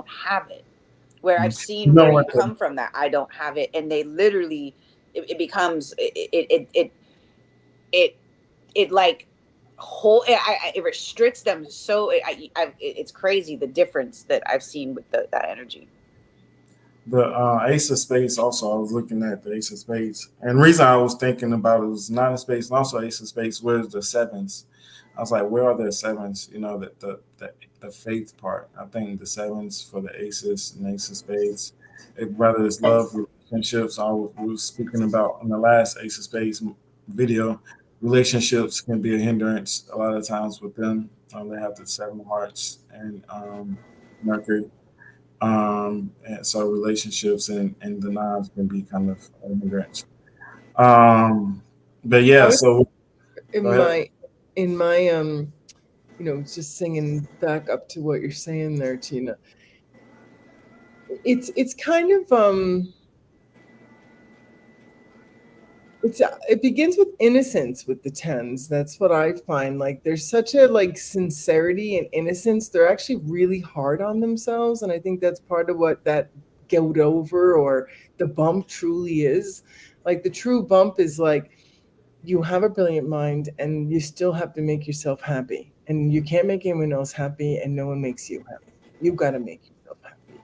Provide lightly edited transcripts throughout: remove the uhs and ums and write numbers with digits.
have it. Where I've You seen know where what? you come from, that I don't have it, and they literally, it becomes it it like whole it restricts them. So it's crazy the difference that I've seen with that energy. The Ace of Spades also, I was looking at the Ace of Spades. And the reason I was thinking about it was Nine of Spades and also Ace of Spades, where's the sevens? I was like, where are the sevens? You know, the faith part. I think the sevens for the aces and Ace of Spades, whether it's love, Yes. relationships, we were speaking about in the last Ace of Spades video, relationships can be a hindrance a lot of times with them. They have the seven of hearts and Mercury, and so relationships and the nines can be kind of immigrants. Um, but I yeah, was so go in ahead. my just singing back up to what you're saying there, Tina. It's kind of it begins with innocence with the tens. That's what I find. Like there's such a like sincerity and innocence. They're actually really hard on themselves, and I think that's part of what that get over or the bump truly is. Like the true bump is like you have a brilliant mind and you still have to make yourself happy, and you can't make anyone else happy, and no one makes you happy. You've got to make yourself happy,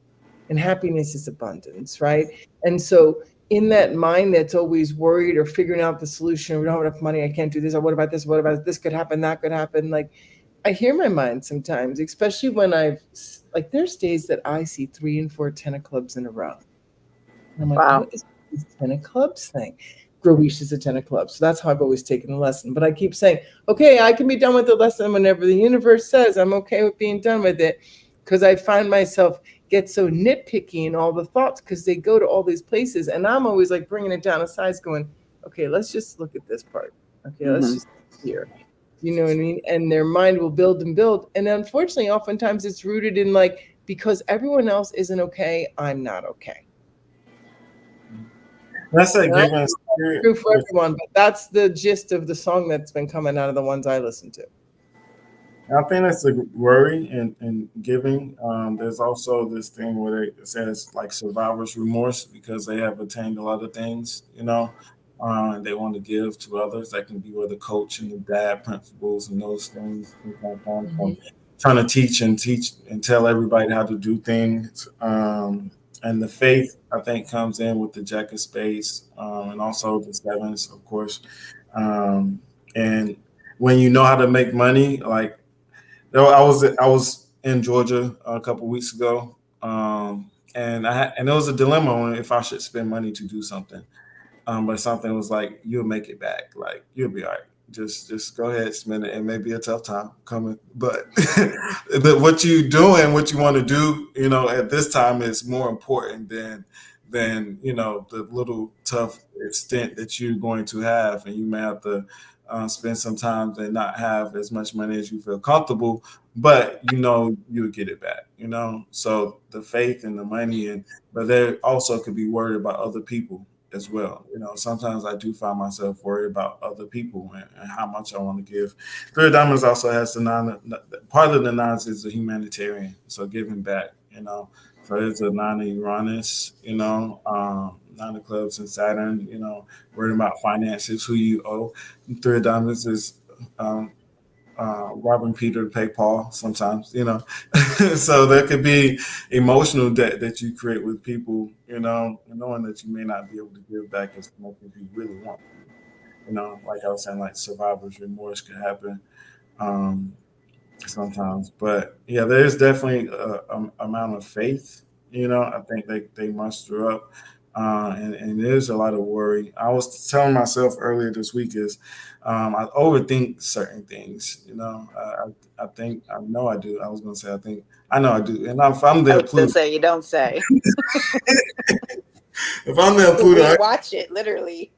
and happiness is abundance, right? And so in that mind that's always worried or figuring out the solution, we don't have enough money, I can't do this, or what about this, what about this, could happen, that could happen, like I hear my mind sometimes, especially when like there's days that I see 3 and 4 10 of clubs in a row. And I'm like, what Wow. is this 10 of clubs thing? Groweesha is a 10 of clubs. So that's how I've always taken the lesson. But I keep saying, okay, I can be done with the lesson whenever the universe says I'm okay with being done with it. Because I find myself get so nitpicky in all the thoughts because they go to all these places. And I'm always like bringing it down a size going, okay, let's just look at this part. Okay, let's Hmm. just here. You know what I mean? And their mind will build and build. And unfortunately, oftentimes it's rooted in like, because everyone else isn't okay, I'm not okay. That's a And I given spirit. true for everyone, but that's the gist of the song that's been coming out of the ones I listen to. I think that's a worry and giving. There's also this thing where it says like survivor's remorse because they have attained a lot of things, and they want to give to others. That can be where the coach and the dad principles and those things like that from Hmm. trying to teach and tell everybody how to do things. And the faith, I think, comes in with the Jack of Spades, and also the sevens, of course. And when you know how to make money, like I was in Georgia a couple weeks ago, and there was a dilemma on if I should spend money to do something. But something was like, you'll make it back, like you'll be all right. Just go ahead, spend it. It may be a tough time coming, but what you doing, what you want to do, at this time is more important than the little tough extent that you're going to have, and you may have to spend some time and not have as much money as you feel comfortable, but you'll get it back. So the faith and the money, but there also could be worried about other people as well. Sometimes I do find myself worried about other people and how much I want to give. Three of Diamonds also has the part of the nines is the humanitarian, so giving back. So it's a nine of Uranus, nine of clubs and Saturn. Worried about finances, who you owe. Three of Diamonds is um, robbing Peter to pay Paul sometimes, so there could be emotional debt that you create with people, and knowing that you may not be able to give back as much as you really want to. Like I was saying, like survivor's remorse could happen sometimes. But yeah, there's definitely a amount of faith. I think they muster up, and there's a lot of worry. I was telling myself earlier this week is I overthink certain things. I think I know I do. I was gonna say I know I do, and if I'm I there, was gonna Pluto. say, you don't say. If I'm there, But we Pluto. watch it literally.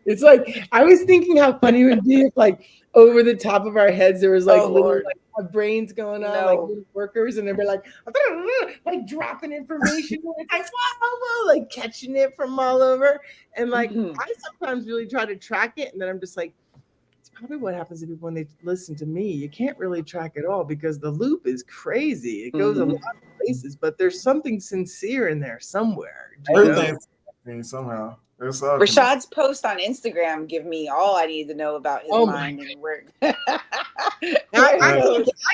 It's like I was thinking how funny it would be if like over the top of our heads there was like Oh little Lord, like brains going on, like no. little workers, and they'd be like dropping information. And it's like whoa, like catching it from all over. And like Mhm. I sometimes really try to track it, and then I'm just like, it's probably what happens to people when they listen to me. You can't really track it all because the loop is crazy. It goes a lot of places, but there's something sincere in there somewhere. Do you know? Everything's connecting somehow. It's all connected. Rashad's post on Instagram give me all I need to know about his Oh mind and where. I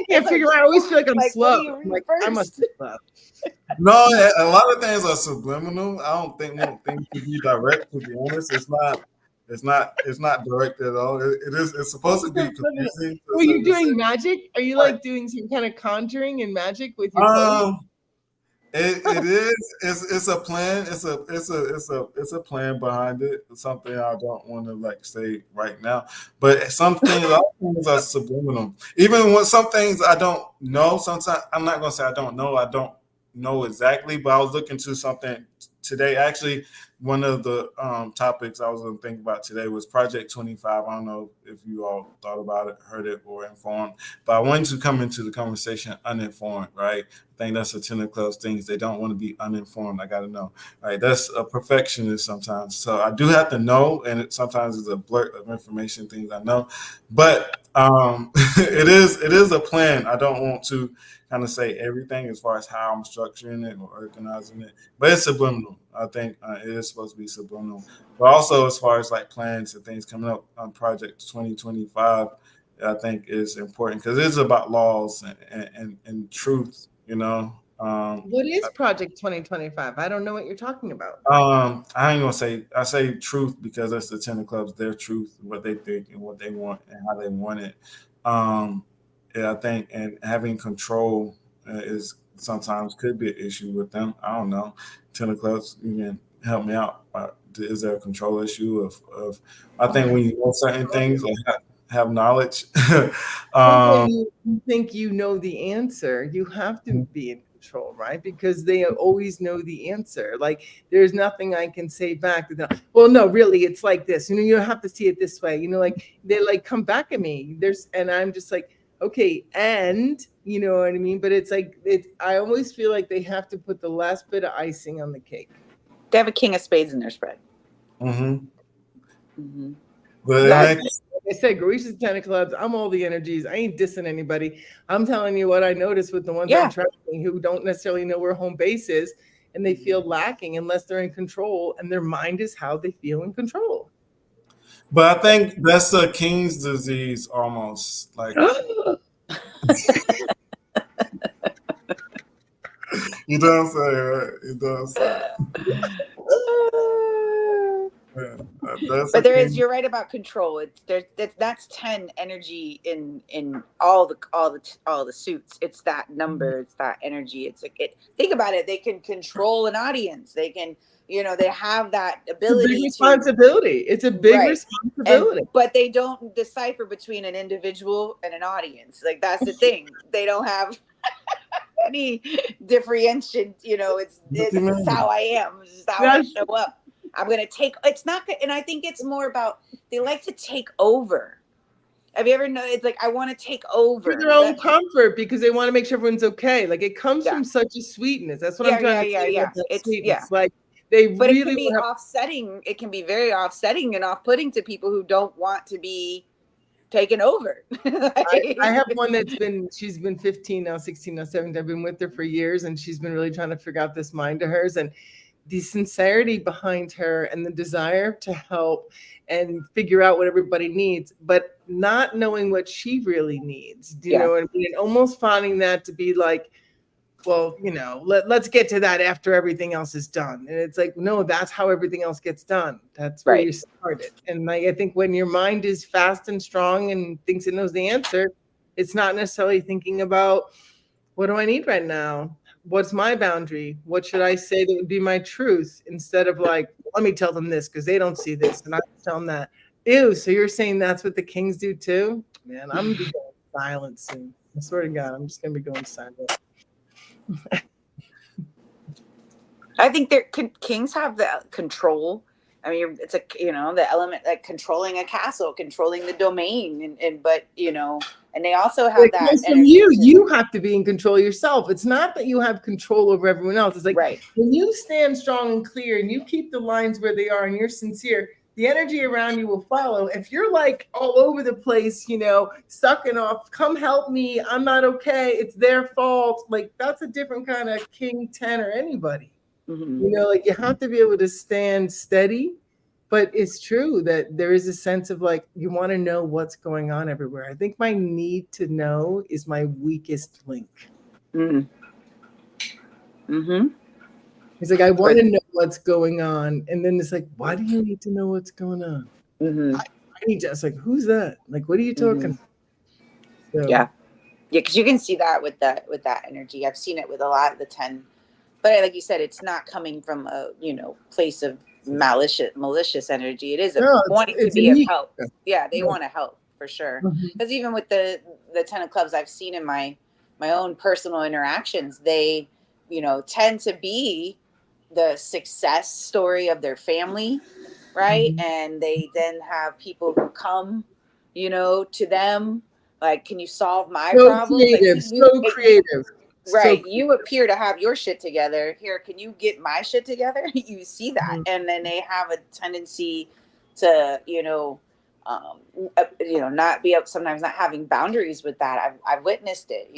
can't figure out. I always feel like I'm slow. Like I must be slow. No, a lot of things are subliminal. I don't think want things to be direct. To be honest, it's not. It's not direct at all. It is. It's supposed to be confusing. Were you doing magic? Are you like doing some kind of conjuring and magic with your post? It is. It's a plan. It's a plan behind it. It's something I don't want to like say right now. But some things, all things are subliminal. Even when some things I don't know. Sometimes I'm not gonna say I don't know. I don't know exactly. But I was looking to something today. Actually, one of the topics I was going to think about today was Project 25. I don't know if you all thought about it, heard it, or informed, but I wanted to come into the conversation uninformed, right? I think that's a 10 of clubs things. They don't want to be uninformed. I got to know, right? That's a perfectionist sometimes. So I do have to know, and it sometimes is a blurt of information, things I know, but it is a plan. I don't want to kind of say everything as far as how I'm structuring it or organizing it, but it's subliminal. I think it is supposed to be subliminal, but also as far as like plans and things coming up on Project 2025, I think is important because it is about laws and truth. You know, what is Project 2025? I don't know what you're talking about. I ain't gonna say I say truth because that's the 10 of clubs, their truth, what they think and what they want and how they want it. Yeah, I think and having control is sometimes could be an issue with them. I don't know. 10 of clubs, you can help me out. Is there a control issue of I think when you know certain things or have knowledge. You think you know the answer, you have to be in control, right? Because they always know the answer. Like there's nothing I can say back to them. Well, no, really, it's like this. You know, you have to see it this way. You know, like they like come back at me. And I'm just like, okay, and you know what I mean? But it's like I always feel like they have to put the last bit of icing on the cake. They have a king of spades in their spread. But like I said, Groweesha's 10 of clubs. I'm all the energies. I ain't dissing anybody. I'm telling you what I noticed with the ones I'm tracking who don't necessarily know where home base is, and they feel lacking unless they're in control, and their mind is how they feel in control. But I think that's a king's disease almost. Like you don't say, right? You don't say. But you're right about control. That's 10 energy in all the suits. It's that number, it's that energy. It's like think about it. They can control an audience. They can, they have that ability. It's a big responsibility. It's a big responsibility. But they don't decipher between an individual and an audience. Like that's the thing. They don't have any differentiation. This is how I am. This is how I show up. I'm going to take, it's not good. And I think it's more about, they like to take over. Have you ever known? It's like, I want to take over. For their own comfort because they want to make sure everyone's okay. Like it comes from such a sweetness. That's what I'm trying to say. It's like but it can be offsetting. It can be very offsetting and off-putting to people who don't want to be taken over. I have one she's been 15 now, 16 now, 17. I've been with her for years and she's been really trying to figure out this mind of hers. And the sincerity behind her and the desire to help and figure out what everybody needs, but not knowing what she really needs. Do you know what I mean? And almost finding that to be like, well, let's get to that after everything else is done. And it's like, no, that's how everything else gets done. That's where you started. And I think when your mind is fast and strong and thinks it knows the answer, it's not necessarily thinking about what do I need right now? What's my boundary? What should I say that would be my truth? Instead of like, let me tell them this because they don't see this and I tell them that. Ew, so you're saying that's what the kings do too? Man, I'm going to be going silent soon. I swear to God, I'm just going to be going silent. I think kings have the control. I mean, it's the element like controlling a castle, controlling the domain, but and they also have that. From you have to be in control yourself. It's not that you have control over everyone else. It's like when you stand strong and clear and you keep the lines where they are and you're sincere, the energy around you will follow. If you're like all over the place, sucking off, come help me, I'm not okay, it's their fault. Like that's a different kind of King 10 or anybody. Like you have to be able to stand steady. But it's true that there is a sense of like, you want to know what's going on everywhere. I think my need to know is my weakest link. It's like, I want to know what's going on. And then it's like, why do you need to know what's going on? I need to, it's like, who's that? Like, what are you talking about? So. Yeah, because you can see that with that energy. I've seen it with a lot of the 10. But like you said, it's not coming from a, place of malicious energy. It is wanting to be of help. Yeah, they want to help for sure. Because even with the 10 of clubs I've seen in my own personal interactions, they, tend to be the success story of their family, right? And they then have people who come, to them like, can you solve my problem? Creative, so creative. Right. You appear to have your shit together. Here, can you get my shit together? You see that. And then they have a tendency to, not be up, sometimes not having boundaries with that. I've witnessed it,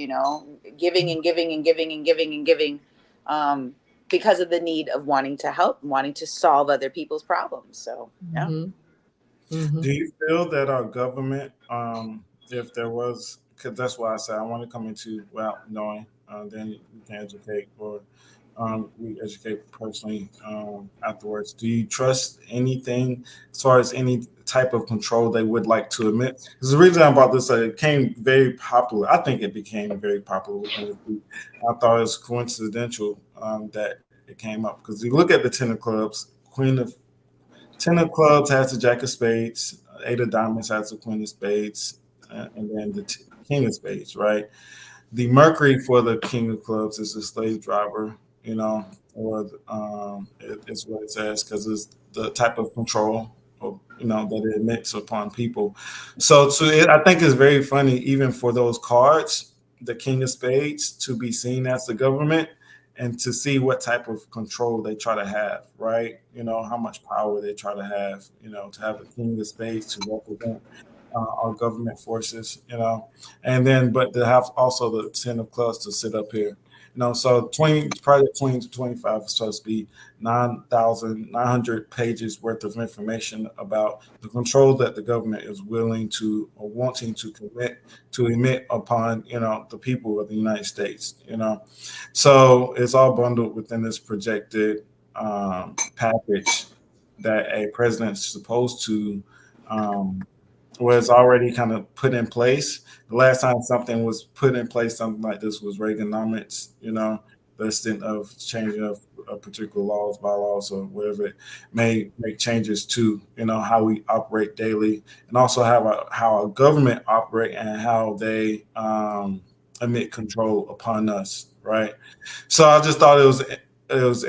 giving and giving and giving and giving and giving, because of the need of wanting to help, wanting to solve other people's problems. So, yeah. Do you feel that our government, if there was, because that's why I said I want to come into without knowing, then you can educate, or we educate personally afterwards. Do you trust anything as far as any type of control they would like to admit? Because the reason I brought this, it became very popular. I think it became very popular within the group. I thought it was coincidental that it came up, because you look at the 10 of clubs, 10 of clubs has the Jack of Spades, 8 of diamonds has the Queen of Spades, and then the King of Spades, right? The Mercury for the King of Clubs is the slave driver, or it's what it says, because it's the type of control, that it emits upon people. So I think it's very funny, even for those cards, the King of Spades, to be seen as the government, and to see what type of control they try to have, right? How much power they try to have, to have a King of Spades to represent our government forces, and then, but to have also the 10 of clubs to sit up here, so probably 20 to 25 is supposed to be 9,900 pages worth of information about the control that the government is willing to or wanting to emit upon, the people of the United States, So it's all bundled within this projected package that a president's supposed to was already kind of put in place. The last time something was put in place, something like this, was Reaganomics, the extent of changing of particular laws, bylaws, or whatever it may make changes to, how we operate daily, and also how our government operate and how they emit control upon us, right? So I just thought it was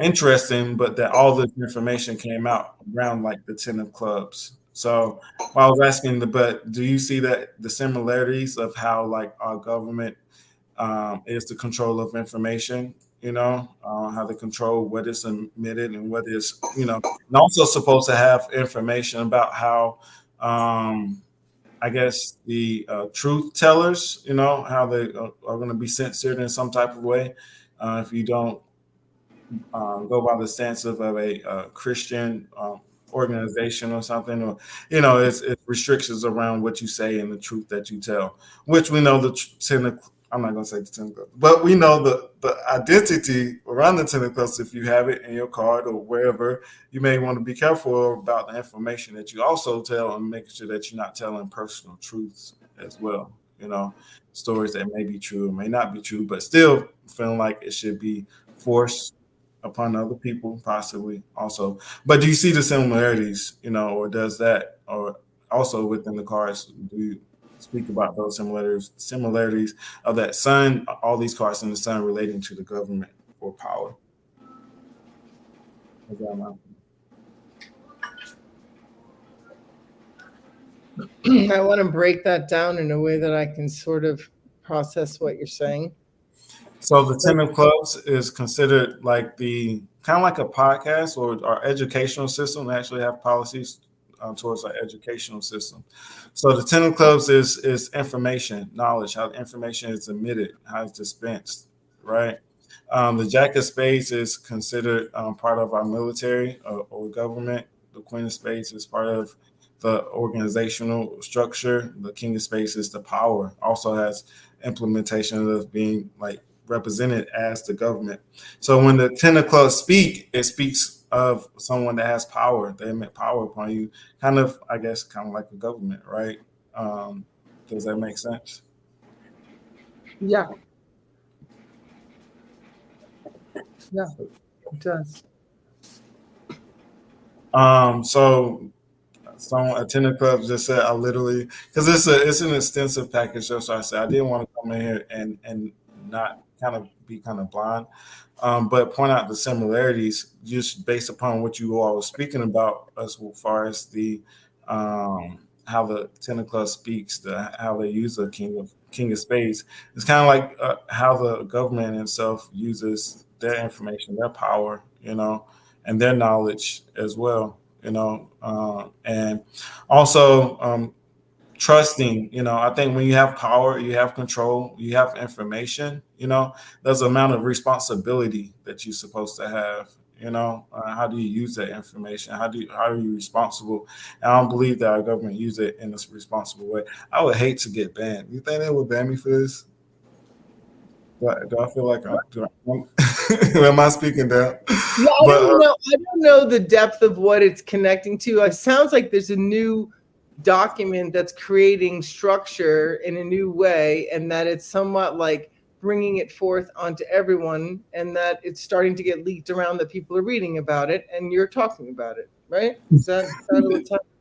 interesting, but that all this information came out around like the 10 of clubs. So I was asking, but do you see that the similarities of how like our government is the control of information, how they control what is emitted and what is, and also supposed to have information about how, I guess the truth tellers, how they are going to be censored in some type of way if you don't go by the stance of a Christian organization or something, or it's restrictions around what you say and the truth that you tell, which we know I'm not going to say the 10 clubs, but we know the identity around the 10 clubs. If you have it in your card or wherever, you may want to be careful about the information that you also tell, and making sure that you're not telling personal truths as well, stories that may be true or may not be true, but still feeling like it should be forced upon other people, possibly also. But do you see the similarities, or does that, or also within the cards, do you speak about those similarities of that sun, all these cards in the sun relating to the government or power? I want to break that down in a way that I can sort of process what you're saying. So the 10 of clubs is considered like the kind of like a podcast or our educational system. They actually have policies towards our educational system. So the 10 of clubs is information, knowledge, how information is emitted, how it's dispensed, right? The Jack of Spades is considered part of our military or government. The Queen of Spades is part of the organizational structure. The King of Spades is the power. Also has implementation of being like represented as the government. So when the 10 of clubs speak, it speaks of someone that has power. They emit power upon you, kind of, I guess, kind of like a government, right? Does that make sense? Yeah. Yeah, it does. So a 10 of clubs just said I literally because it's an extensive package. So I said I didn't want to come in here and not kind of be kind of blind, but point out the similarities just based upon what you all were speaking about as far as the how the 10 of clubs speaks, how they use the king of spades. It's kind of like how the government itself uses their information, their power, and their knowledge as well, and also trusting. I think when you have power, you have control, you have information, there's an amount of responsibility that you're supposed to have. How do you use that information? How are you responsible? And I don't believe that our government use it in a responsible way. I would hate to get banned. You think they would ban me for this? Do I feel like am I speaking down? Yeah, I don't know the depth of what it's connecting to. It sounds like there's a new document that's creating structure in a new way, and that it's somewhat like bringing it forth onto everyone, and that it's starting to get leaked around, that people are reading about it, and you're talking about it, right? Is that what's happening?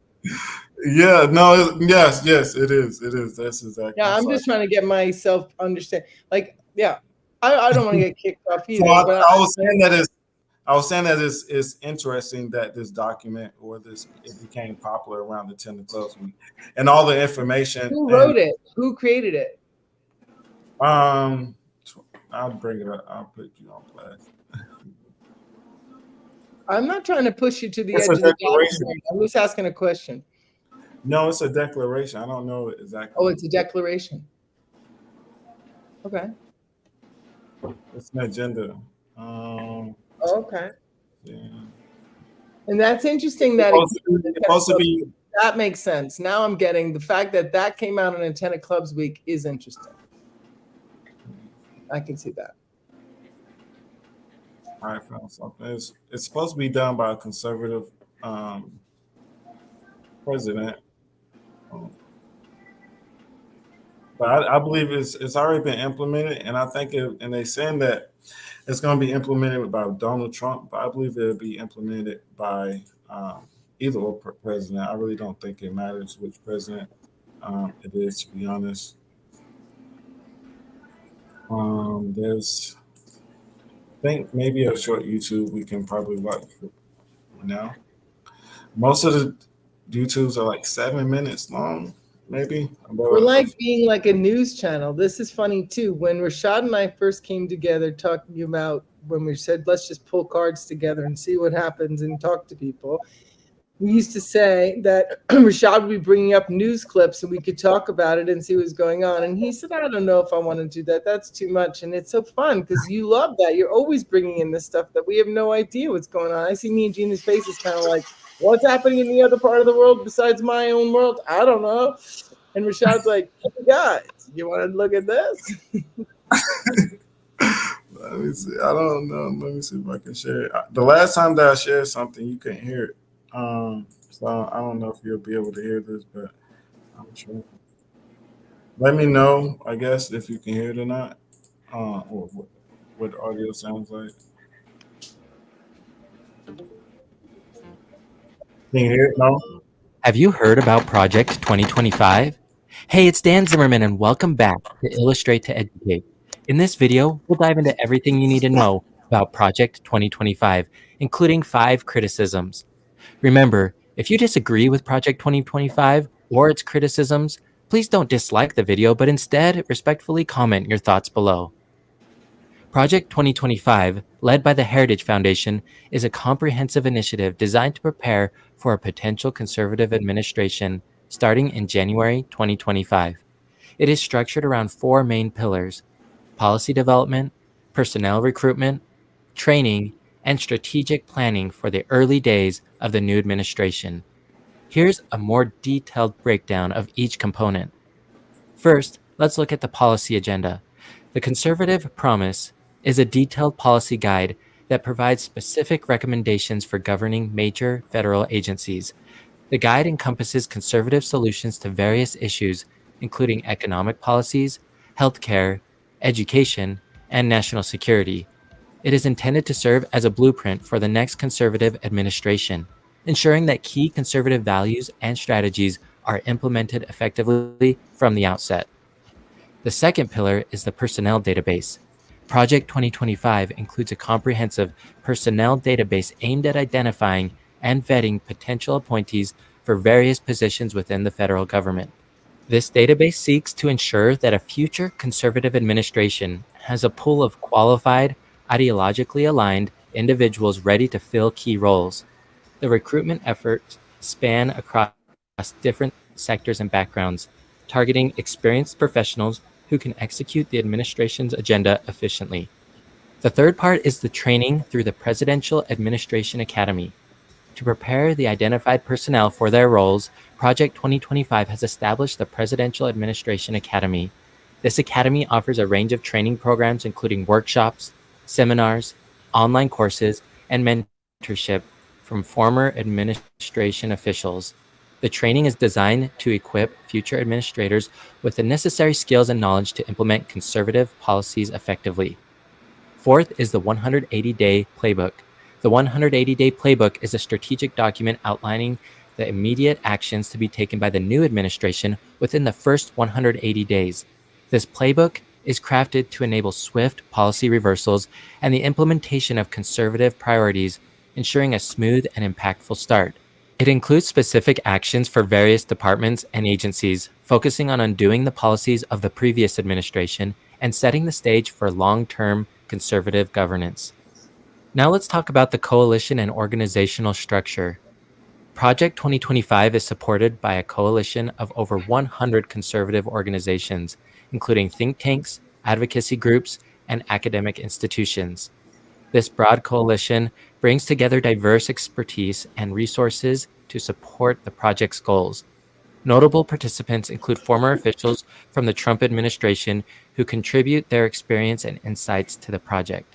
Yeah, no, yes, it is. That's exactly. Yeah, I'm just trying to get myself understand. Like, yeah, I don't want to get kicked off either. So but I was saying that it's interesting that this document it became popular around the 10 of clubs week, and all the information. Who wrote it? Who created it? I'll bring it up. I'll put you on blast. I'm not trying to push you to the edge of the document. I'm just asking a question. No, it's a declaration. I don't know exactly. Oh, it's a declaration. Okay. It's an agenda. Okay. Yeah. And that's interesting that that makes sense. Now I'm getting the fact that came out on a 10 of clubs week is interesting. I can see that. I found something. It's supposed to be done by a conservative president. But I believe it's already been implemented, and I think and they're saying that it's going to be implemented by Donald Trump, but I believe it'll be implemented by either president. I really don't think it matters which president it is, to be honest. There's, I think maybe a short YouTube we can probably watch now. Most of the YouTubes are like 7 minutes long. Maybe we're like being like a news channel. This is funny too. When Rashad and I first came together talking about when we said let's just pull cards together and see what happens and talk to people, we used to say that Rashad would be bringing up news clips and we could talk about it and see what's going on. And he said, I don't know if I want to do that. That's too much. And it's so fun because you love that. You're always bringing in this stuff that we have no idea what's going on. I see me and Gina's faces kind of like, what's happening in the other part of the world besides my own world? I don't know. And Rashad's like, hey guys, you want to look at this? Let me see. I don't know. Let me see if I can share it. The last time that I shared something, you couldn't hear it. So I don't know if you'll be able to hear this, but I'm sure. Let me know, I guess, if you can hear it or not, or what the audio sounds like. Can you hear it? No? Have you heard about Project 2025? Hey, it's Dan Zimmerman, and welcome back to Illustrate to Educate. In this video, we'll dive into everything you need to know about Project 2025, including 5 criticisms. Remember, if you disagree with Project 2025 or its criticisms, please don't dislike the video, but instead respectfully comment your thoughts below. Project 2025, led by the Heritage Foundation, is a comprehensive initiative designed to prepare for a potential conservative administration starting in January 2025. It is structured around four main pillars: policy development, personnel recruitment, training, and strategic planning for the early days of the new administration. Here's a more detailed breakdown of each component. First, let's look at the policy agenda. The Conservative Promise is a detailed policy guide that provides specific recommendations for governing major federal agencies. The guide encompasses conservative solutions to various issues, including economic policies, healthcare, education, and national security. It is intended to serve as a blueprint for the next conservative administration, ensuring that key conservative values and strategies are implemented effectively from the outset. The second pillar is the personnel database. Project 2025 includes a comprehensive personnel database aimed at identifying and vetting potential appointees for various positions within the federal government. This database seeks to ensure that a future conservative administration has a pool of qualified, ideologically aligned individuals ready to fill key roles. The recruitment efforts span across different sectors and backgrounds, targeting experienced professionals who can execute the administration's agenda efficiently. The third part is the training through the Presidential Administration Academy. To prepare the identified personnel for their roles, Project 2025 has established the Presidential Administration Academy. This academy offers a range of training programs, including workshops, seminars, online courses, and mentorship from former administration officials. The training is designed to equip future administrators with the necessary skills and knowledge to implement conservative policies effectively. Fourth is the 180-day playbook. The 180-day playbook is a strategic document outlining the immediate actions to be taken by the new administration within the first 180 days. This playbook is crafted to enable swift policy reversals and the implementation of conservative priorities, ensuring a smooth and impactful start. It includes specific actions for various departments and agencies, focusing on undoing the policies of the previous administration and setting the stage for long-term conservative governance. Now let's talk about the coalition and organizational structure. Project 2025 is supported by a coalition of over 100 conservative organizations, including think tanks, advocacy groups, and academic institutions. This broad coalition brings together diverse expertise and resources to support the project's goals. Notable participants include former officials from the Trump administration who contribute their experience and insights to the project.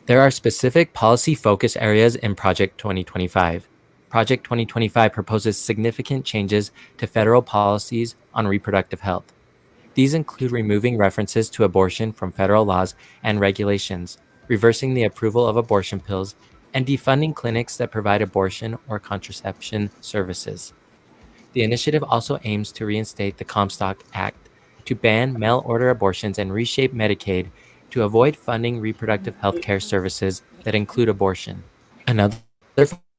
There are specific policy focus areas in Project 2025. Project 2025 proposes significant changes to federal policies on reproductive health. These include removing references to abortion from federal laws and regulations, reversing the approval of abortion pills, and defunding clinics that provide abortion or contraception services. The initiative also aims to reinstate the Comstock Act to ban mail-order abortions and reshape Medicaid to avoid funding reproductive health care services that include abortion. Another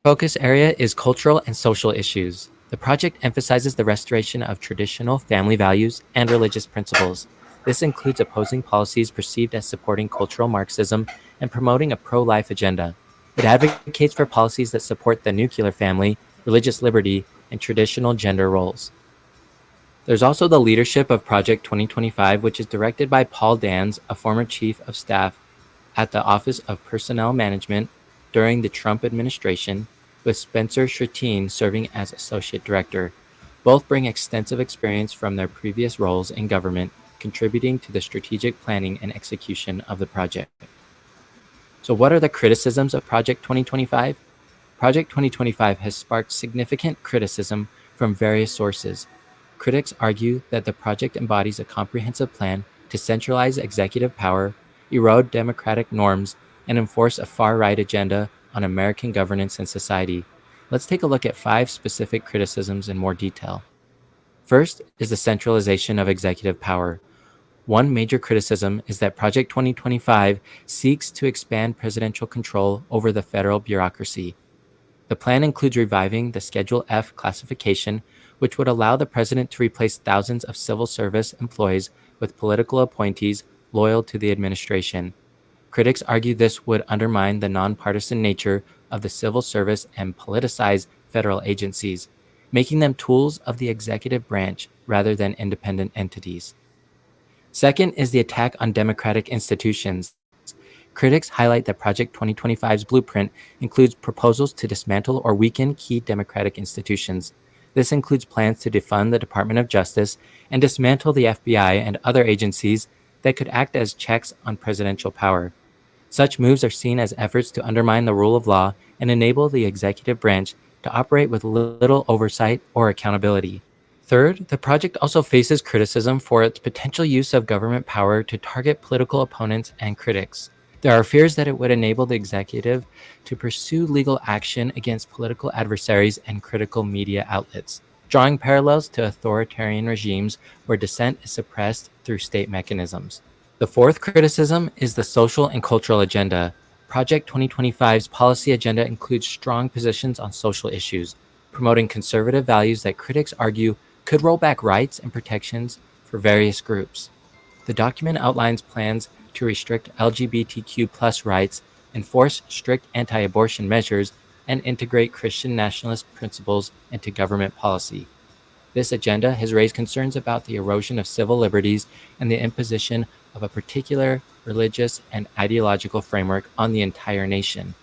focus area is cultural and social issues. The project emphasizes the restoration of traditional family values and religious principles. This includes opposing policies perceived as supporting cultural Marxism and promoting a pro-life agenda. It advocates for policies that support the nuclear family, religious liberty, and traditional gender roles. There's also the leadership of Project 2025, which is directed by Paul Dans, a former chief of staff at the Office of Personnel Management during the Trump administration, with Spencer Sherteen serving as associate director. Both bring extensive experience from their previous roles in government, contributing to the strategic planning and execution of the project. So what are the criticisms of Project 2025? Project 2025 has sparked significant criticism from various sources. Critics argue that the project embodies a comprehensive plan to centralize executive power, erode democratic norms, and enforce a far-right agenda on American governance and society. Let's take a look at 5 specific criticisms in more detail. First is the centralization of executive power. One major criticism is that Project 2025 seeks to expand presidential control over the federal bureaucracy. The plan includes reviving the Schedule F classification, which would allow the president to replace thousands of civil service employees with political appointees loyal to the administration. Critics argue this would undermine the nonpartisan nature of the civil service and politicize federal agencies, making them tools of the executive branch rather than independent entities. Second is the attack on democratic institutions. Critics highlight that Project 2025's blueprint includes proposals to dismantle or weaken key democratic institutions. This includes plans to defund the Department of Justice and dismantle the FBI and other agencies that could act as checks on presidential power. Such moves are seen as efforts to undermine the rule of law and enable the executive branch to operate with little oversight or accountability. Third, the project also faces criticism for its potential use of government power to target political opponents and critics. There are fears that it would enable the executive to pursue legal action against political adversaries and critical media outlets, drawing parallels to authoritarian regimes where dissent is suppressed through state mechanisms. The fourth criticism is the social and cultural agenda. Project 2025's policy agenda includes strong positions on social issues, promoting conservative values that critics argue could roll back rights and protections for various groups. The document outlines plans to restrict LGBTQ rights, enforce strict anti abortion measures, and integrate Christian nationalist principles into government policy. This agenda has raised concerns about the erosion of civil liberties and the imposition of a particular religious and ideological framework on the entire nation.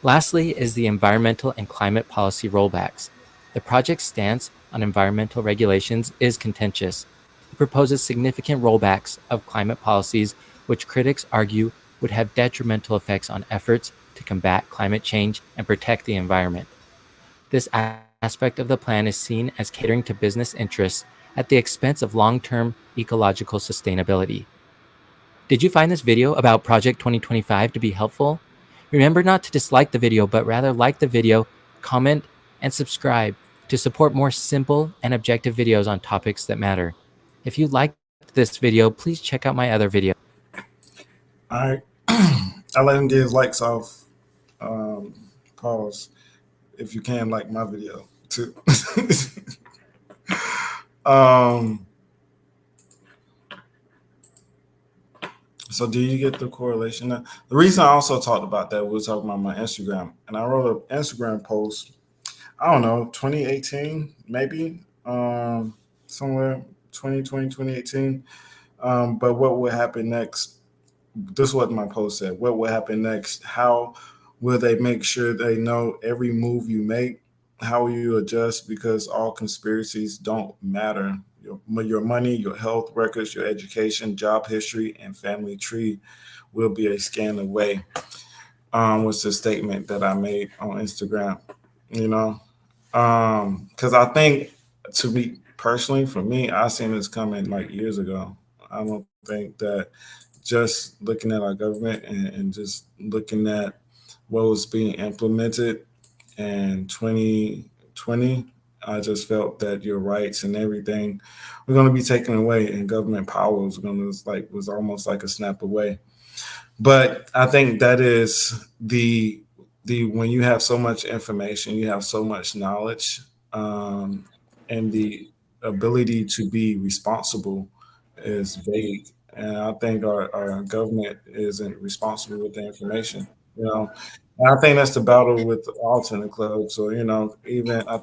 Lastly is the environmental and climate policy rollbacks. The project's stance on environmental regulations is contentious. It proposes significant rollbacks of climate policies, which critics argue would have detrimental effects on efforts to combat climate change and protect the environment. This aspect of the plan is seen as catering to business interests at the expense of long-term ecological sustainability. Did you find this video about Project 2025 to be helpful? Remember not to dislike the video, but rather like the video, comment, and subscribe to support more simple and objective videos on topics that matter. If you liked this video, please check out my other videos. All right. I let him get his likes off. Pause. If you can, like my video too. um, so do you get the correlation? Now, the reason I also talked about that was talking about my Instagram, and I wrote an Instagram post. I don't know, 2018 maybe, somewhere 2020, 2018. But what would happen next? This is what my post said. What will happen next? How will they make sure they know every move you make? How will you adjust? Because all conspiracies don't matter. Your money, your health records, your education, job history, and family tree will be a scan away. Was the statement that I made on Instagram. You know, because I think, to be personally, for me, I seen this coming like years ago. I don't think that just looking at our government and just looking at what was being implemented in 2020, I just felt that your rights and everything were going to be taken away, and government power was almost like a snap away. But I think that is the when you have so much information, you have so much knowledge, and the ability to be responsible is vague. And I think our government isn't responsible with the information. You know, and I think that's the battle with all tenant clubs. So even I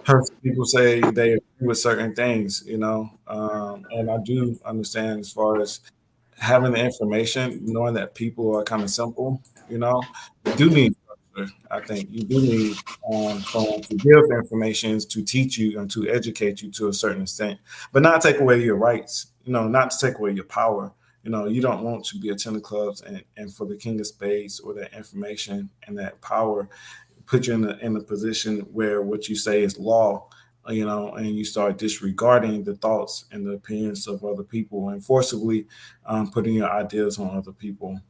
heard people say they agree with certain things. And I do understand as far as having the information, knowing that people are kind of simple, you do need structure. I think you do need someone to give information to teach you and to educate you to a certain extent, but not take away your rights, not to take away your power. You don't want to be attending clubs and for the king of spades or that information and that power put you in a position where what you say is law, and you start disregarding the thoughts and the opinions of other people and forcibly putting your ideas on other people.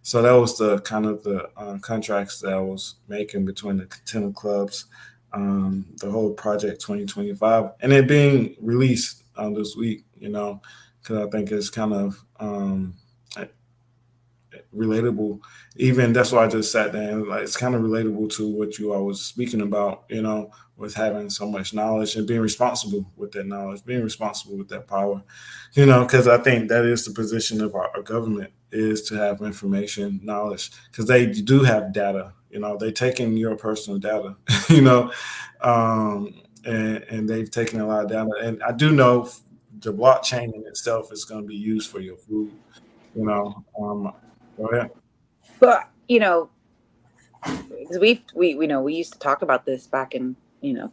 So that was the kind of the contracts that I was making between the tenant clubs, the whole project 2025, and it being released this week, because I think it's kind of relatable. Even that's why I just sat down. Like, it's kind of relatable to what you all was speaking about, with having so much knowledge and being responsible with that knowledge, being responsible with that power, because I think that is the position of our government. is to have information, knowledge, because they do have data. They're taking your personal data, and they've taken a lot of data. And I do know the blockchain in itself is going to be used for your food. Go ahead. But because we used to talk about this back in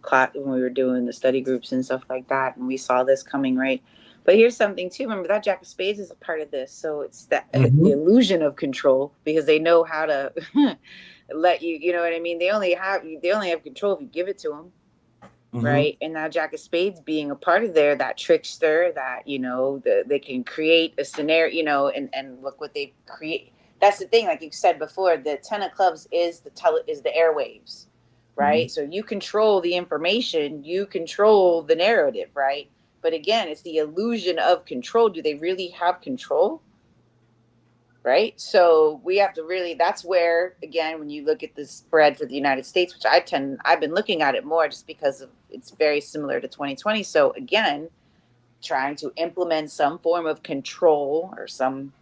class when we were doing the study groups and stuff like that, and we saw this coming, right? But here's something too. Remember that Jack of Spades is a part of this, so it's the illusion of control, because they know how to let you. You know what I mean? They only have control if you give it to them, right? And now Jack of Spades being a part of there, that trickster, that they can create a scenario, and look what they create. That's the thing, like you said before, the 10 of clubs is the airwaves, right? So you control the information, you control the narrative, right? But again, it's the illusion of control. Do they really have control? Right? So we have to really, that's where, again, when you look at the spread for the United States, which I've been looking at it more just because it's very similar to 2020. So again, trying to implement some form of control or some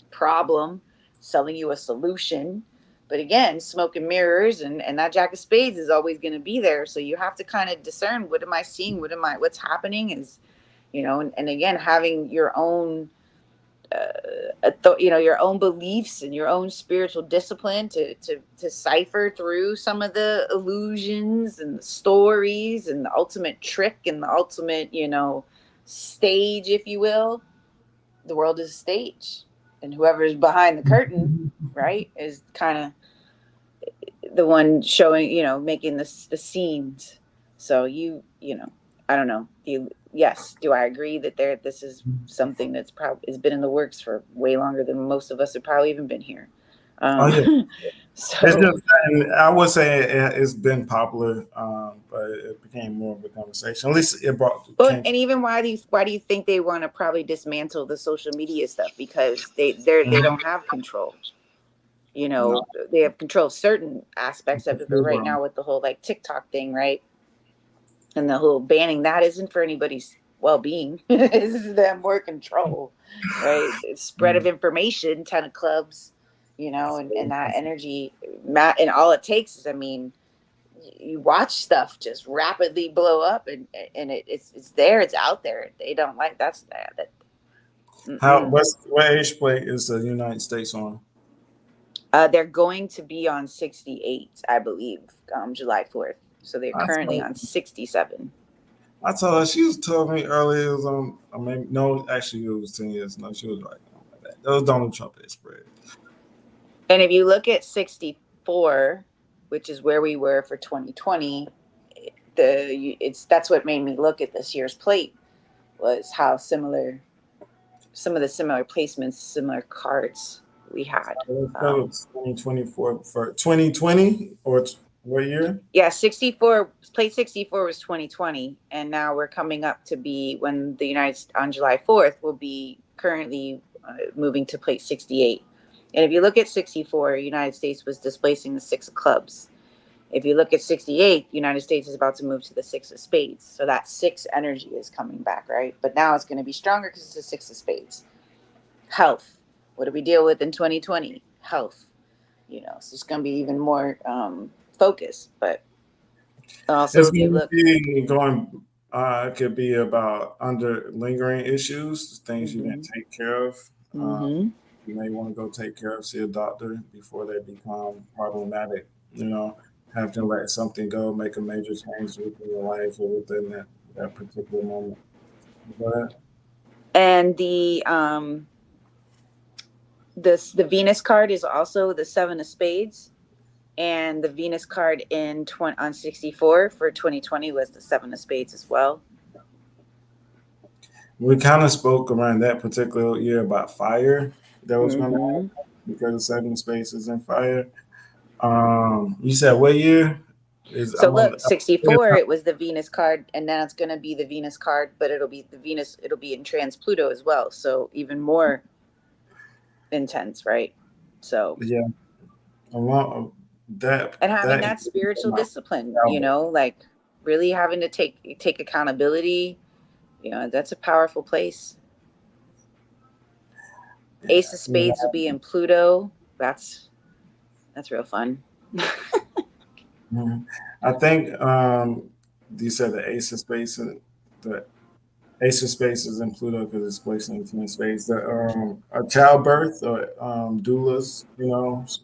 problem, selling you a solution. But again, smoke and mirrors, and that Jack of Spades is always going to be there. So you have to kind of discern, what am I seeing? What's happening is, and again, having your own, your own beliefs and your own spiritual discipline to cipher through some of the illusions and the stories and the ultimate trick and the ultimate, stage, if you will. The world is a stage. And whoever's behind the curtain, right, is kind of the one showing, making the scenes. So I don't know. Yes, do I agree that this is something that's probably has been in the works for way longer than most of us have probably even been here. So it's just, I would say it's been popular, but it became more of a conversation. At least it brought. And even why do you think they want to probably dismantle the social media stuff? Because they don't have control. They have control of certain aspects of it, but right now with the whole like TikTok thing, right, and the whole banning that isn't for anybody's well-being. This is them more control, right? It's spread of information, 10 of clubs, and that energy, and all it takes is, you watch stuff just rapidly blow up, and it's there, it's out there. They don't like that. What age plate is the United States on? They're going to be on 68, I believe, July 4th. So they're currently on 67. I told her, she was telling me earlier it was on. No, actually it was 10 years. No, she was right. That was Donald Trump that spread. And if you look at 64, which is where we were for 2020, that's what made me look at this year's plate, was how similar, some of the similar placements, similar cards we had. 2024 for 2020 or what year? Yeah, 64. Plate 64 was 2020, and now we're coming up to be when the on July 4th will be currently moving to plate 68. And if you look at 64, United States was displacing the 6 of clubs. If you look at 68, United States is about to move to the 6 of spades. So that 6 energy is coming back, right? But now it's going to be stronger because it's the 6 of spades. Health. What did we deal with in 2020? Health. So it's going to be even more focused. But also, it's if you look, it could be about lingering issues, things you didn't take care of. You may want to go take care of, see a doctor before they become problematic. Have to let something go, make a major change within your life or within that particular moment. But, and the Venus card is also the 7 of spades, and the Venus card on 64 for 2020 was the 7 of spades as well. We kind of spoke around that particular year about fire that was going to happen because the 7 of spades is in fire. You said what year? Look, 64, it was the Venus card, and now it's going to be the Venus card, but it'll be in trans Pluto as well. So even more intense, right? So yeah, a lot of that, and having that spiritual discipline, like really having to take accountability, that's a powerful place. Ace of Spades will be in Pluto. That's real fun. I think you said the Ace of Space, the Ace of Space is in Pluto because it's placed in twin space. The childbirth or doulas,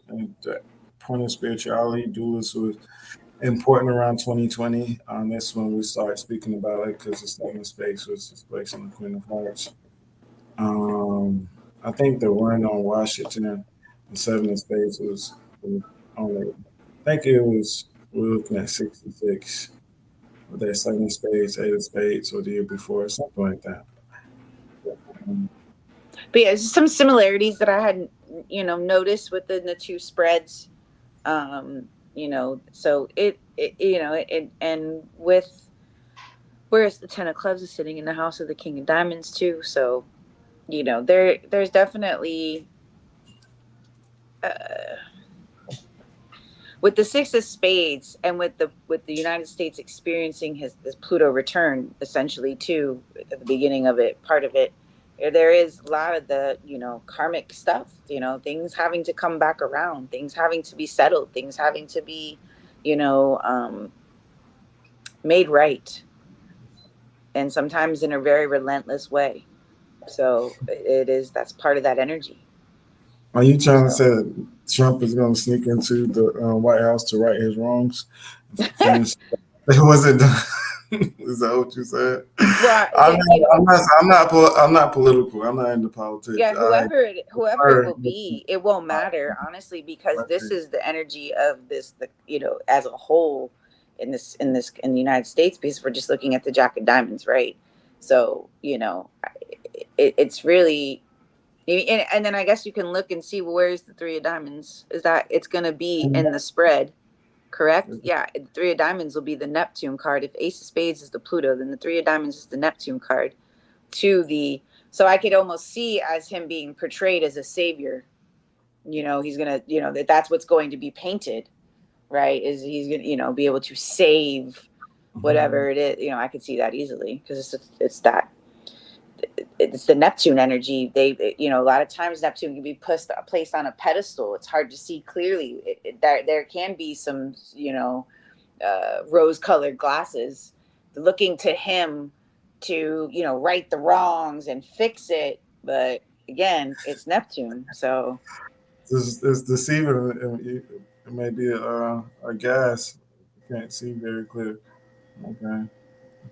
and the point of spirituality, doulas was important around 2020. That's when we started speaking about it because the seven space was displaced in the Queen of Hearts. I think the run on Washington, the seven of space was only, I think it was, we were looking at 66. With that seven of spades, eight of spades, or the year before, something like that. But yeah, some similarities that I had, noticed within the two spreads. So and with whereas the Ten of Clubs is sitting in the house of the King of Diamonds too. So, there's definitely with the Six of Spades and with the United States experiencing this Pluto return essentially too at the beginning of it, part of it, there is a lot of the karmic stuff, things having to come back around, things having to be settled, things having to be made right, and sometimes in a very relentless way. So that's part of that energy. Are you trying to say that Trump is going to sneak into the White House to right his wrongs? Finish? It wasn't done. Is that what you said? Well, I'm not political. I'm not into politics. Yeah, whoever it will be, it won't matter, honestly, because this is the energy of this, as a whole in the United States, because we're just looking at the Jack of Diamonds, right? So, it's really, and then I guess you can look and see, well, where's the Three of Diamonds? Is that it's going to be in the spread, correct? Yeah, the Three of Diamonds will be the Neptune card. If Ace of Spades is the Pluto, then the Three of Diamonds is the Neptune card. So I could almost see as him being portrayed as a savior. He's gonna, that's what's going to be painted, right? Is he's gonna, be able to save whatever it is. I could see that easily because it's the Neptune energy. A lot of times Neptune can be placed on a pedestal. It's hard to see clearly. There can be some, rose-colored glasses looking to him to, right the wrongs and fix it. But again, it's Neptune. So it's deceiving. It may be a gas. You can't see very clear. Okay.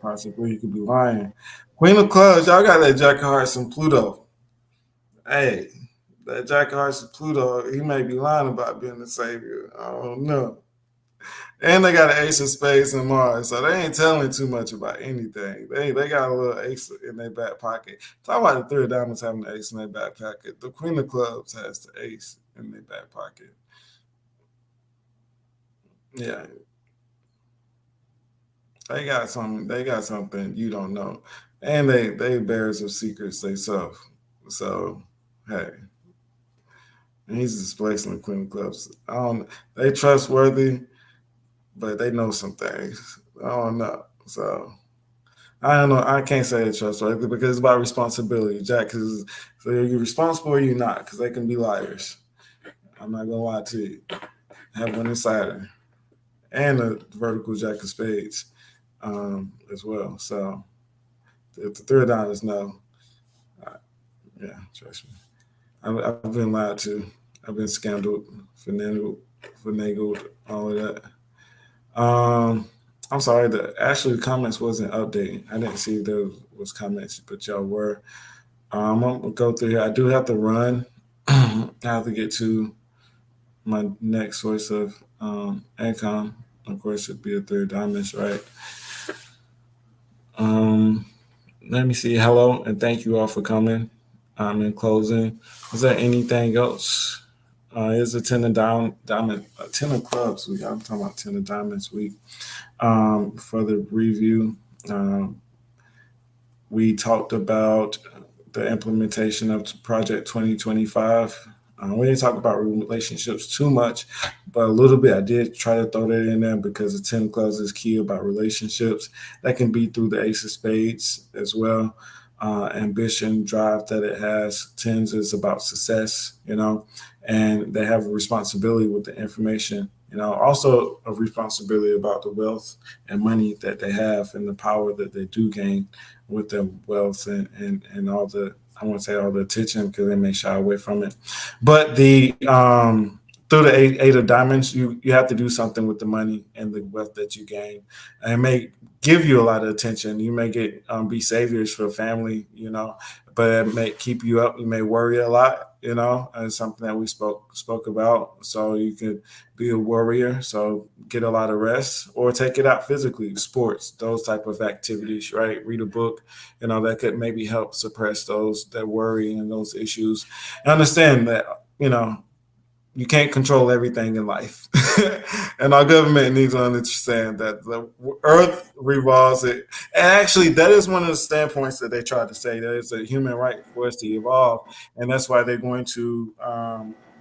Possibly you could be lying. Queen of Clubs, y'all got that Jack of Hearts and Pluto. Hey, that Jack of Hearts and Pluto, he may be lying about being the savior. I don't know. And they got an Ace of Spades and Mars, so they ain't telling too much about anything. They got a little ace in their back pocket. Talk about the Three of Diamonds having the ace in their back pocket. The Queen of Clubs has the ace in their back pocket. Yeah. They got something you don't know. And they bearers of secrets themselves. So hey. And he's displacing the Queen of Clubs. They trustworthy, but they know some things. I don't know. So I don't know. I can't say it's trustworthy because it's about responsibility. Jack, so are you responsible or you not? Because they can be liars. I'm not gonna lie to you. I have one insider and a vertical Jack of Spades as well. So if the Three of Diamonds know, yeah, trust me. I've been lied to. I've been scandaled, finagled, all of that. I'm sorry, the comments wasn't updating. I didn't see there was comments, but y'all were. I'm gonna go through here. I do have to run. I have to get to my next source of income. Of course, it'd be a Three of Diamonds, right? Let me see. Hello, and thank you all for coming. In closing, is there anything else? It's a Ten of Clubs week. I'm talking about Ten of Diamonds week. For the review, we talked about the implementation of Project 2025. We didn't talk about relationships too much, but a little bit. I did try to throw that in there because the 10 of Clubs is key about relationships. That can be through the Ace of Spades as well. ambition, drive that it has. Tens is about success, and they have a responsibility with the information, also a responsibility about the wealth and money that they have and the power that they do gain with the wealth and all the, I won't say all the attention because they may shy away from it. But through the eight of diamonds, you have to do something with the money and the wealth that you gain. And it may give you a lot of attention. You may get be saviors for a family, but it may keep you up. You may worry a lot, and it's something that we spoke about. So you could be a warrior, so get a lot of rest, or take it out physically, sports, those type of activities, right? Read a book, that could maybe help suppress that worry and those issues. And understand that, you can't control everything in life. And our government needs to understand that the earth revolves it. And actually, that is one of the standpoints that they tried to say, that it's a human right for us to evolve. And that's why they're going to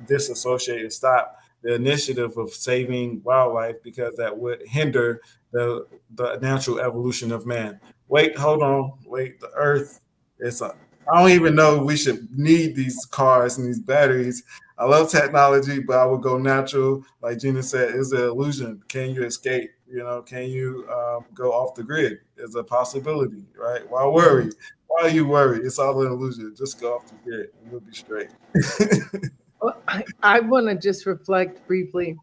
disassociate and stop the initiative of saving wildlife, because that would hinder the natural evolution of man. Wait, hold on. Wait, the earth is I don't even know we should need these cars and these batteries. I love technology, but I would go natural. Like Gina said, it's an illusion. Can you escape? Can you go off the grid? It's a possibility, right? Why worry? Why are you worried? It's all an illusion. Just go off the grid and you'll be straight. Well, I want to just reflect briefly.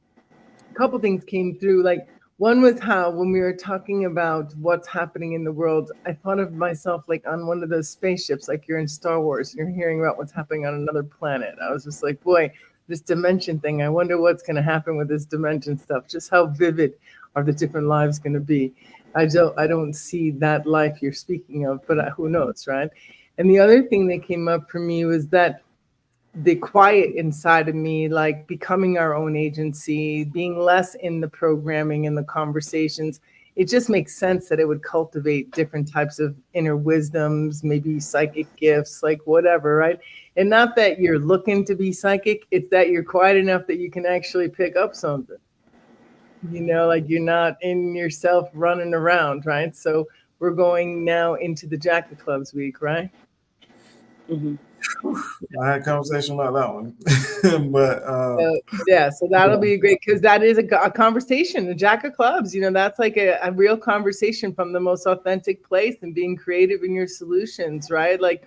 A couple things came through. Like, one was how when we were talking about what's happening in the world, I thought of myself like on one of those spaceships, like you're in Star Wars and you're hearing about what's happening on another planet. I was just like, boy, this dimension thing, I wonder what's going to happen with this dimension stuff. Just how vivid are the different lives going to be? I don't see that life you're speaking of, but who knows, right? And the other thing that came up for me was that the quiet inside of me, like becoming our own agency, being less in the programming and the conversations, it just makes sense that it would cultivate different types of inner wisdoms, maybe psychic gifts, like whatever, right? And not that you're looking to be psychic, it's that you're quiet enough that you can actually pick up something. Like you're not in yourself running around, right? So we're going now into the Jack of Clubs week, right? Mm-hmm. I had a conversation about that one, but yeah, so that'll be great, because that is a conversation, the Jack of Clubs. That's like a real conversation from the most authentic place and being creative in your solutions, right? Like,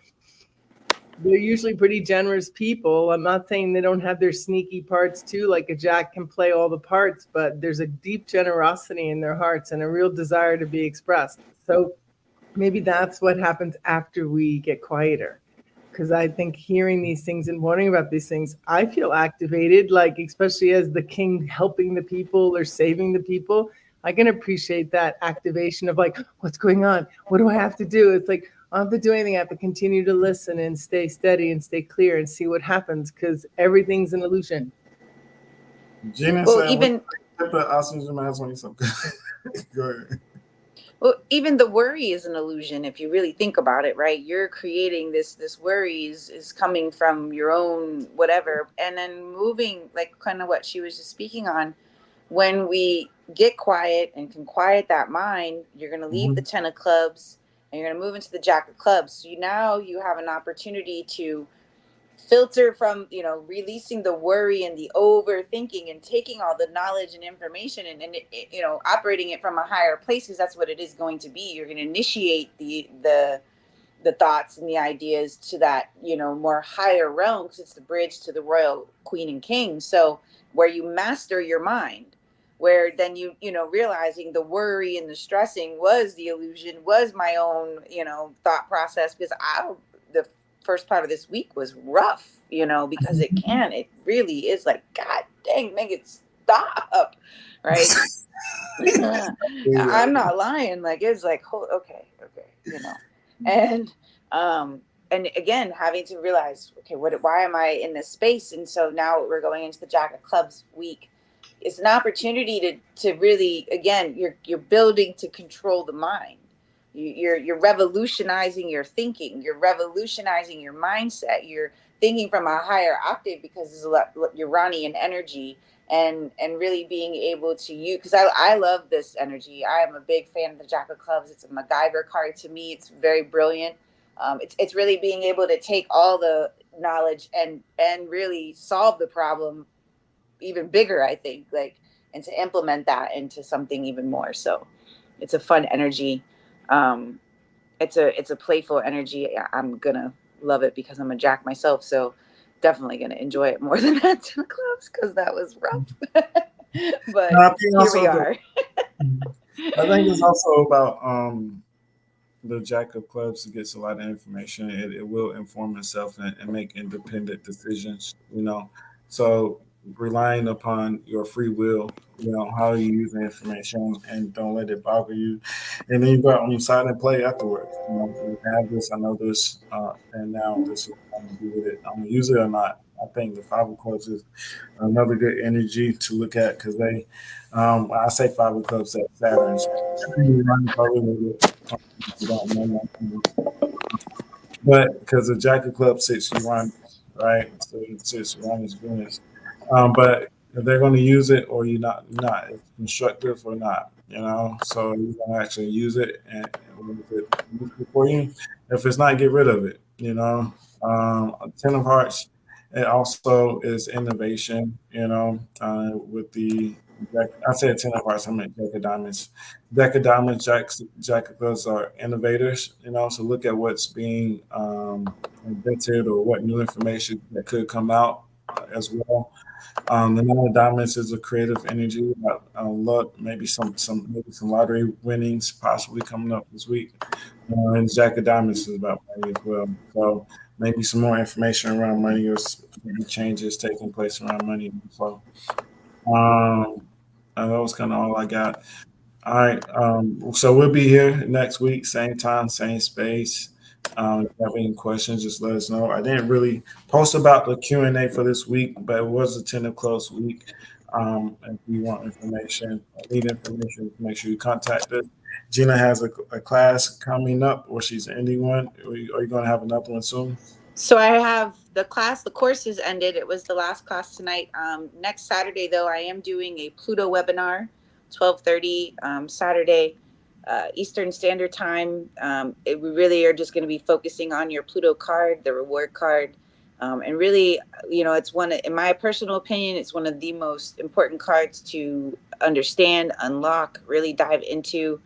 they're usually pretty generous people. I'm not saying they don't have their sneaky parts too, like a Jack can play all the parts, but there's a deep generosity in their hearts and a real desire to be expressed. So maybe that's what happens after we get quieter. Because I think hearing these things and wondering about these things, I feel activated, like especially as the king helping the people or saving the people. I can appreciate that activation of like, what's going on? What do I have to do? It's like, I don't have to do anything. I have to continue to listen and stay steady and stay clear and see what happens, because everything's an illusion. Gina Well, said, even put the oxygen mask on yourself. Go ahead. Well, even the worry is an illusion if you really think about it, right? You're creating this worry is coming from your own whatever. And then moving, like kind of what she was just speaking on, when we get quiet and can quiet that mind, you're going to leave the 10 of clubs and you're going to move into the Jack of clubs. So now you have an opportunity to filter from, releasing the worry and the overthinking and taking all the knowledge and information and operating it from a higher place, because that's what it is going to be. You're going to initiate the thoughts and the ideas to that, more higher realm, because it's the bridge to the royal queen and king. So where you master your mind, where then realizing the worry and the stressing was the illusion, was my own, thought process, because the first part of this week was rough, because it really is like, God dang, make it stop, right? I'm not lying. Like, it's like, okay, and and again, having to realize, okay, why am I in this space? And so now we're going into the Jack of Clubs week. It's an opportunity to really, again, you're building to control the mind. You're revolutionizing your thinking. You're revolutionizing your mindset. You're thinking from a higher octave, because there's a lot Uranian energy, and really being able to use, because I love this energy. I am a big fan of the Jack of Clubs. It's a MacGyver card to me. It's very brilliant. It's really being able to take all the knowledge and really solve the problem even bigger, I think, like, and to implement that into something even more. So it's a fun energy. It's a playful energy. I'm gonna love it because I'm a Jack myself, so definitely gonna enjoy it more than that 10 clubs, because that was rough. But No, I think here we are. I think it's also about the Jack of Clubs gets a lot of information. It will inform itself and make independent decisions, So relying upon your free will, how you use the information and don't let it bother you. And then you go out on your side and play afterwards. You have this, I know this, and now this is what I'm gonna do with it. I'm gonna use it or not. I think the Five of Clubs is another good energy to look at because I say Five of Clubs at Saturn. You run probably with it. You don't know. But because the Jack of Clubs sits Uranus, right? So it sits Uranus, Venus. But if they're going to use it or you're not, it's constructive or not, So you're going to actually use it and is it useful for you? If it's not, get rid of it, Ten of Hearts, it also is innovation, with the I said Ten of Hearts, I meant Jack of Diamonds. Jack of Diamonds, Jack of Clubs are innovators, so look at what's being invented or what new information that could come out as well. The Nine of Diamonds is a creative energy, luck, maybe some lottery winnings possibly coming up this week. And Jack of Diamonds is about money as well. So maybe some more information around money or changes taking place around money. So that was kind of all I got. All right. So we'll be here next week, same time, same space. If you have any questions, just let us know. I didn't really post about the Q&A for this week, but it was a 10 of close week. If you want information, need information, make sure you contact us. Gina has a class coming up, or she's ending one. Are you going to have another one soon? So I have the course has ended. It was the last class tonight. Next Saturday, though, I am doing a Pluto webinar, 12:30 Saturday, Eastern Standard Time. We really are just going to be focusing on your Pluto card, the reward card. And really, it's in my personal opinion, it's one of the most important cards to understand, unlock, really dive into.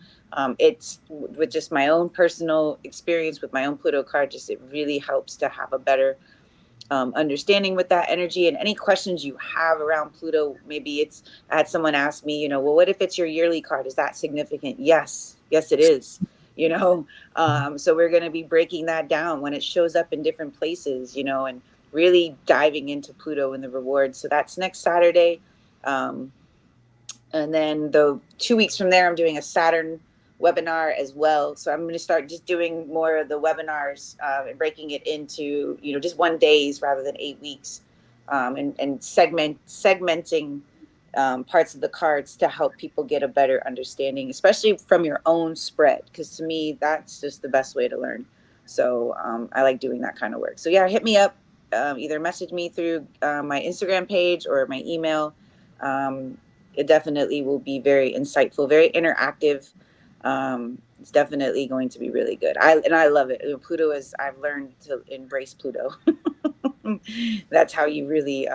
It's with just my own personal experience with my own Pluto card, it really helps to have a better understanding with that energy. And any questions you have around Pluto, maybe I had someone ask me, well, what if it's your yearly card? Is that significant? Yes, it is. So we're going to be breaking that down when it shows up in different places, and really diving into Pluto and the rewards. So that's next Saturday. And then the 2 weeks from there, I'm doing a Saturn webinar as well. So I'm going to start just doing more of the webinars and breaking it into, just 1 days rather than 8 weeks, and segmenting parts of the cards to help people get a better understanding, especially from your own spread. Because to me, that's just the best way to learn. So I like doing that kind of work. So yeah, hit me up, either message me through my Instagram page or my email. It definitely will be very insightful, very interactive. It's definitely going to be really good. I love it. Pluto I've learned to embrace Pluto. That's how you really,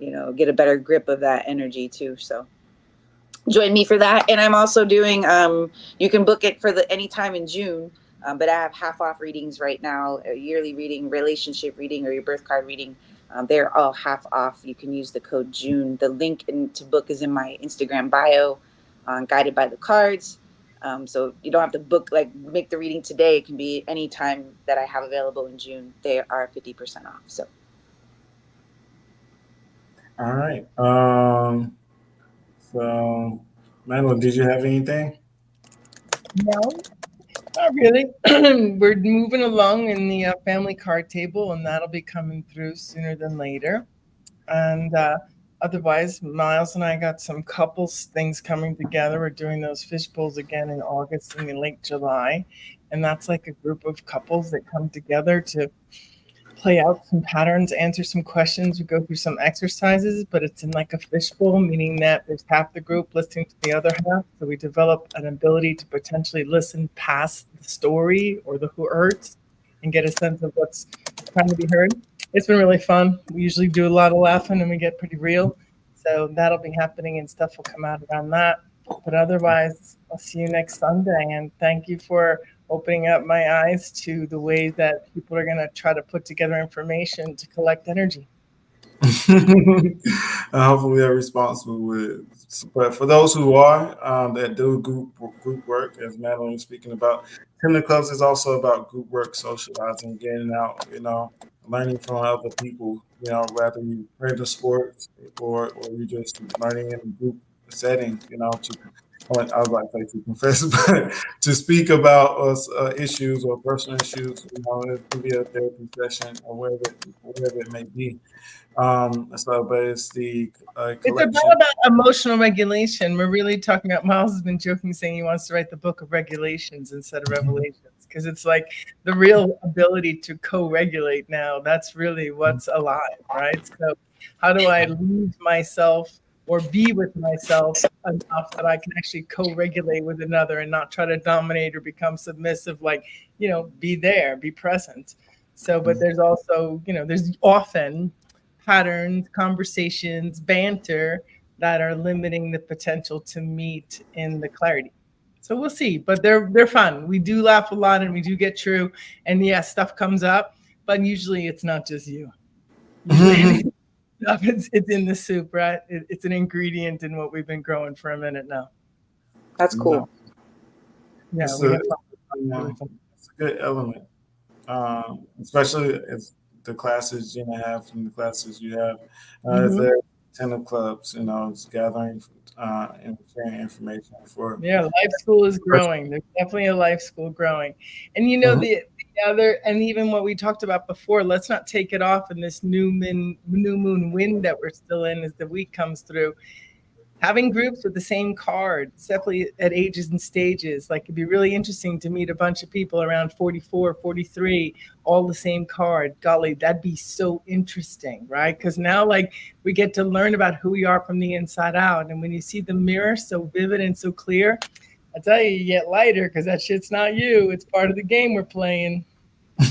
get a better grip of that energy too. So join me for that. And I'm also doing, you can book it for anytime in June. But I have half off readings right now, a yearly reading, relationship reading, or your birth card reading. They're all half off. You can use the code June. The link to book is in my Instagram bio, Guided by the Cards. So you don't have to make the reading today. It can be any time that I have available in June. They are 50% off. So. All right. So, Manuel, did you have anything? No, not really. We're moving along in the family card table, and that'll be coming through sooner than later. And otherwise, Miles and I got some couples things coming together. We're doing those fish bowls again in August and in late July. And that's like a group of couples that come together to play out some patterns, answer some questions. We go through some exercises, but it's in like a fishbowl, meaning that there's half the group listening to the other half. So we develop an ability to potentially listen past the story or the who hurts and get a sense of what's trying to be heard. It's been really fun. We usually do a lot of laughing and we get pretty real. So that'll be happening and stuff will come out around that. But otherwise, I'll see you next Sunday. And thank you for opening up my eyes to the way that people are going to try to put together information to collect energy. Hopefully they're responsible with it. But for those who are that do group work, as Madeline was speaking about, Tender Clubs is also about group work, socializing, getting out, learning from other people, whether you play the sports or you just learning in a group setting, I was like to confess, but to speak about issues or personal issues, it can be a therapy session or whatever it may be. But it's the It's about emotional regulation. We're really talking about, Miles has been joking, saying he wants to write the book of regulations instead of revelations, because it's like the real ability to co-regulate now. That's really what's alive, right? So how do I leave myself or be with myself enough that I can actually co-regulate with another and not try to dominate or become submissive, be there, be present. So, but there's also, there's often patterns, conversations, banter that are limiting the potential to meet in the clarity. So we'll see, but they're fun. We do laugh a lot and we do get true. And yes, stuff comes up, but usually it's not just you. Usually it's in the soup, right? It's an ingredient in what we've been growing for a minute now. That's cool. Yeah, it's a good element, especially if the classes Gina have from the classes you have. There 10 of clubs, it's gathering and sharing information for. Yeah, life school is growing. There's definitely a life school growing. And the other, and even what we talked about before, let's not take it off in this new moon wind that we're still in as the week comes through. Having groups with the same card, definitely at ages and stages, like it'd be really interesting to meet a bunch of people around 44, 43, all the same card. Golly, that'd be so interesting, right? Because now we get to learn about who we are from the inside out. And when you see the mirror so vivid and so clear, I tell you get lighter because that shit's not you. It's part of the game we're playing. We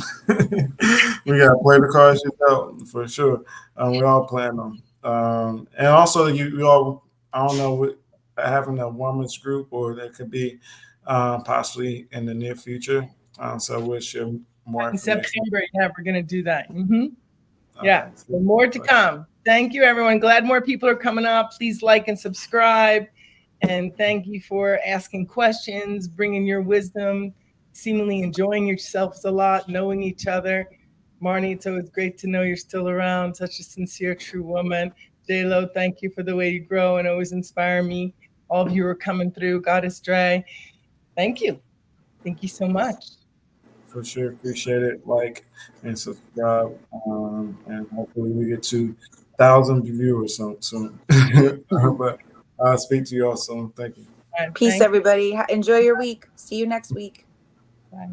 got to play the cards yourself for sure. We all playing them. And also you all, I don't know, having a women's group, or that could be possibly in the near future. So we'll share more in information. September. Yeah, we're going to do that. Yeah, so more to come. Thank you, everyone. Glad more people are coming up. Please like and subscribe. And thank you for asking questions, bringing your wisdom, seemingly enjoying yourselves a lot, knowing each other. Marnie, it's always great to know you're still around. Such a sincere, true woman. J-Lo, thank you for the way you grow and always inspire me. All of you are coming through. Goddess Dre, thank you. Thank you so much. For sure. Appreciate it. Like and subscribe. And hopefully we get to 1,000 viewers soon. But I'll speak to you all soon. Thank you. Peace, everybody. Enjoy your week. See you next week. Bye.